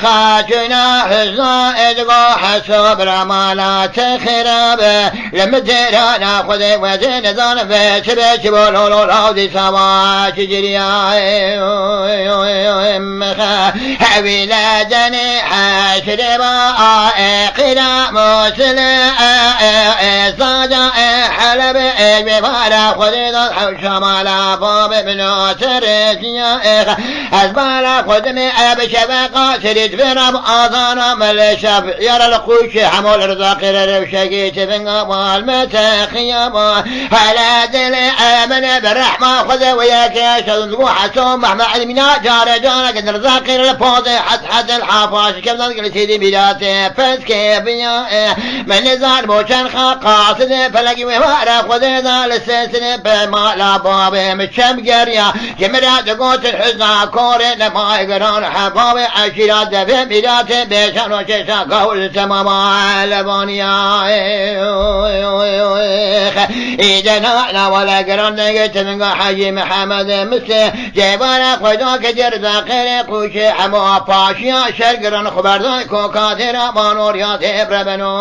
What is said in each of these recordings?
خاجنا الزائد حسب رمالات خراب لمدينا خذ وزين ذان في شبش بولو راودي سوا شجريا ولادني حشربا قرا مسل صادا حلب ببارا خذ شمالا باب بن سرسيا أزبالا خذني أبشبقا سريد فرم آذانا ملشف يرى القوش حمول رزاقر رفشقي تفنقا والمتاخيما هلا دل آمن بالرحمة خذ وياك يا شذنقو حسوم محمد علمنا جار جارك رزاقر الفوضي حد الحافاش كم ذلك سيدي بلاتي فس كيف يا من نزار موشان قاصد فلقي وفارا خذ ذا للسلسل بما لا بابي متشم قريا جمرات قوت الحزن كوري لما يقران حبابي عشيرات دفن بلاتي بيشان وشيشان قول تماما لبانيا إذا نحن ولا قران نقيت من حاجي محمد مسلم جيبانا خذوك جرزا خيري قوشي حمو فاشيا شرقران خبردان كوكاتنا بانوريات إبربنو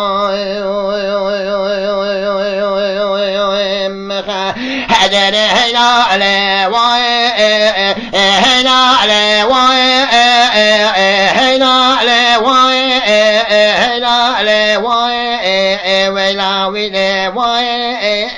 هدر هنا علي واي هنا علي واي هنا علي واي هنا علي واي ولا ولا واي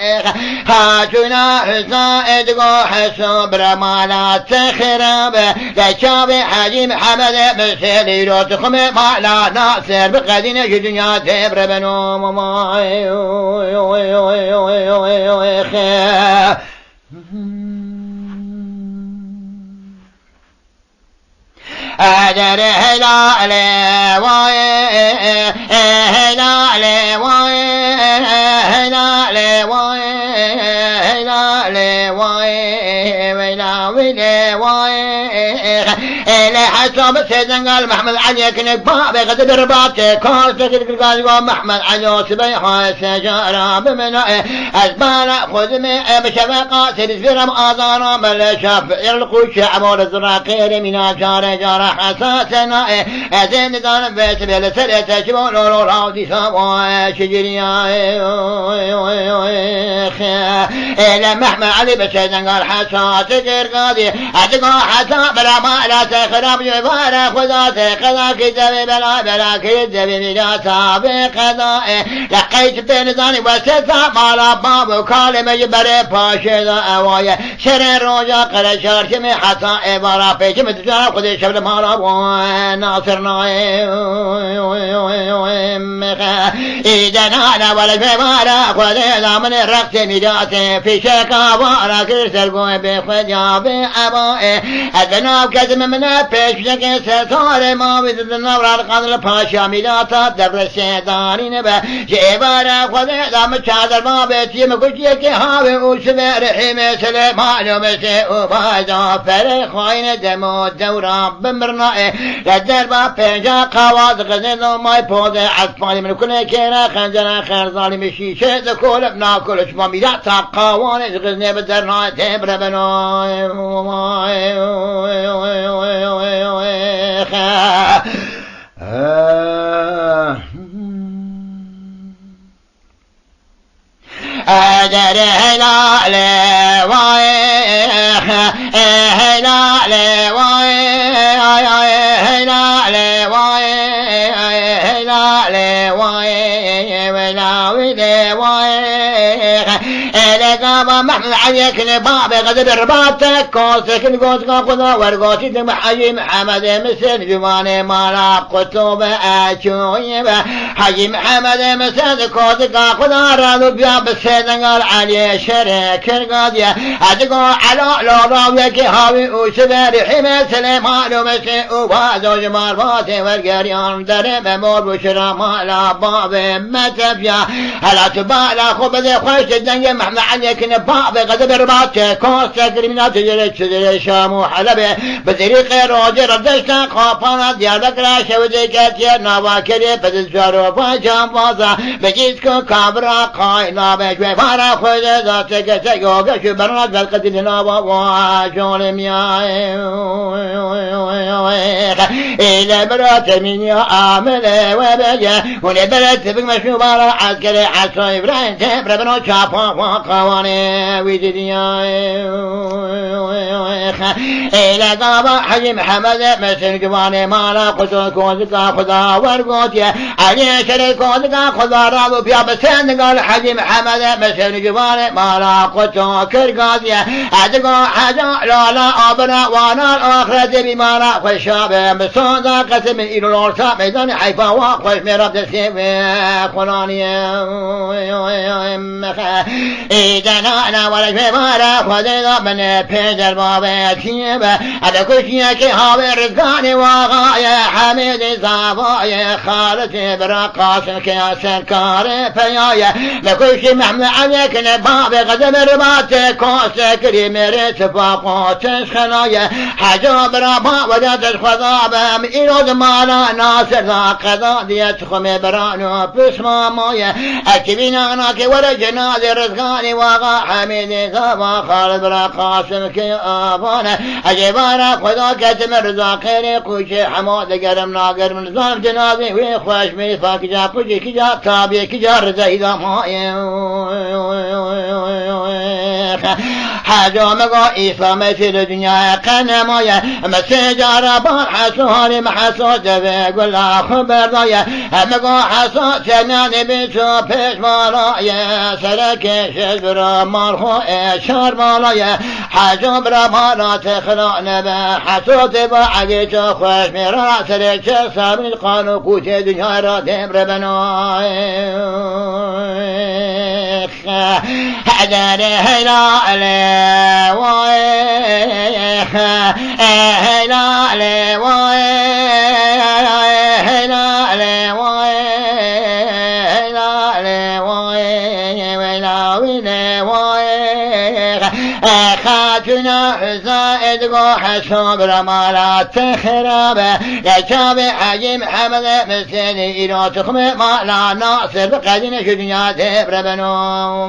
هاجنا زائد حسب رمالات خراب لشاب حاجي محمد مسيلي روتخم مالا ناصر بقدين الدنيا تبر بنو ماي أدر هلا لي واي هلا لي واي هلا لي واي هلا لي واي ولا ولا واي لحسب سيدنا قال محمد علي كنك بابي قد درباتي كنت تقول قال محمد علي سبيحة سجارة بمنائه أزبالا خذمي بشفقة سرسفرم آذانا ملشف يلقوش عمول الزراقير من جارة حساسنا أزين دان بيس بلسلة شبون لولو راودي سوا شجريا محمد علي بسيدنا قال حساس قرقادي أتقو حسا بلا ما لا تخرب جبارة خذا قضا كتبي بلا كتبي بلا سابق قضا لقيت بنزاني وسيسا مالا بابو كالم يبري باشيدا أوايا شرين روجا قل شارشمي حسا إبارا بيش متجارة خذي شبل مالا ناصر إذا نانا ولا جبارة خذي دامن الرقص ميداتي في شكا وارا كرسل قوي بخذيا بأبائي أدناب كزم من پیش که ستاره ما بید نوران قدر پاشا میلاتا در سیدانی به جبار خود دام چادر ما بیتی مکوچی که هاوی اوش برحیم سلیمان مثل او بازا فر خواین دمو دوران بمرنا لدر با پنجا قواز غزن مای پوز عطفانی من کنه که را خنجر خیر ظالم شیشه دکول ابنا کلش ما میلاتا قوان غزن بدرنا تبر بنای أدر هلا لواي هلا لواي هلا لواي هلا لواي ولا ولواي لقابا محمد عليك لباب غدر رباطك كوسك القوسك خذا ورقوسي دم حجي محمد مسد جواني مالا قطوب أشويب حجي محمد مسد كوسك خذا رادو بياب السيدن قال علي شريك القاضية أدقو على لوراويك هاوي وشبر حمي سليمان ومسي وبازو جمال باسي والقريان درب مور بشرا مالا باب متى يفيا هلا تبالا خبز خوش الدنيا محمد عليك نباب غضب رباط كوسة كريمنا تجري شام وحلبة بطريق روجر ردشتا خوفانا ديار بكرا شودي كاتيا نواكري بدزارو باجام بازا بجيسكو كابرا قاينا بشوي فارا خود ذاتك تيوغا شو برنات بالقدر نوا واجون مياه إلى برات من يا عامل وبيا ونبلت بمشو بارا عسكري عصا إبراهيم تبر بنو شافا وقواني ويديا إلى قابا حجي محمد مسن جواني مالا قصو كوزكا خدا ورقوتيا علي شريك كوزكا خدا رابو بيا بسن قال حجي محمد مسن جواني مالا قصو كرقاتيا أدقو حجا لالا أبنا وانا الآخرة بمالا خشابه بصودا قسم إلو الورسا ميدان حيفا وخش مرب دسيبه قرانيا إيدنا أنا ولا جمارا خدنا من بيدر بابا تيبه أنا كشيا كي هاوي رزقاني وغاية حميد زابايا خالتي برقاس كي سنكار فيايا لكشي محمد عليك نباب غدم رباط كوس كريم ريت فاقوت خلايا حجاب ربا ودات خضابة إيرود مالا ناصر ذا قضا ديت خمي برانو بسما مايا أكبين أناك ولا جناد رزقاني واغا حميد زابا خالد برقاسم كي آبانا أجبارا خدا كتم رضا خيري قوشي حماد قرم ناقر من ظلم جنازي ويخوش من فاك جا قوشي كجا تابي كجا رزا إذا مايا حاجة مقا إسلامي في الدنيا قنمايا مسجارة بار حسوني محسوس بيقول لا خبر ضايا مقا حسوس سناني بيشو بيش مالايا سلك شجرة مالخو إشار مالايا حاجة برا تخلق نبا حسوس بعقيتو خوش ميرا سلك سابن القانو قوتي دنيا را دمر بناي حدر هلا خاتنا زائد قوح صبر مالات خرابة لكاب حجي محمد مسيني إلو تخم مالا ناصر بقدين شدنيا تبر بنو